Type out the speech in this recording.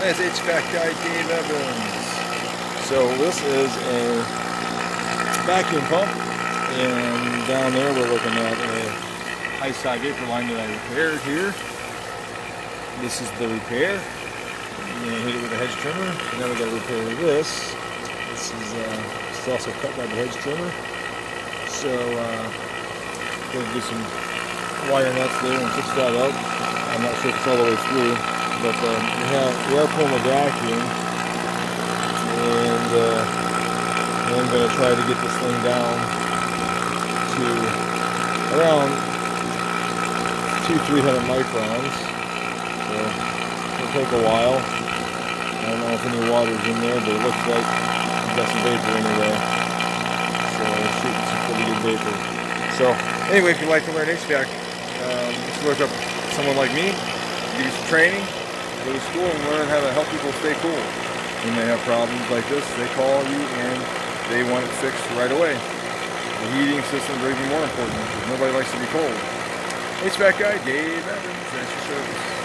That's HVAC guy Dave Evans. So this is a vacuum pump, and down there we're looking at a high side vapor line that I repaired here. This is the repair. You're going to hit it with a hedge trimmer, and then we're going to repair this. This is it's also cut by the hedge trimmer. So going to do some wire nuts there and fix that up. I'm not sure if it's all the way through, but we are pulling a vacuum, and I'm going to try to get this thing down to around 200-300 microns. So it'll take a while. I don't know if any water's in there, but it looks like I've got some vapor anyway. So it's shooting some pretty good vapor. So anyway, if you'd like to learn HVAC, just look up someone like me, do some training, go to school and learn how to help people stay cool. When they have problems like this, they call you and they want it fixed right away. The heating systems are even more important because nobody likes to be cold. HVAC guy Dave Evans, that's your service.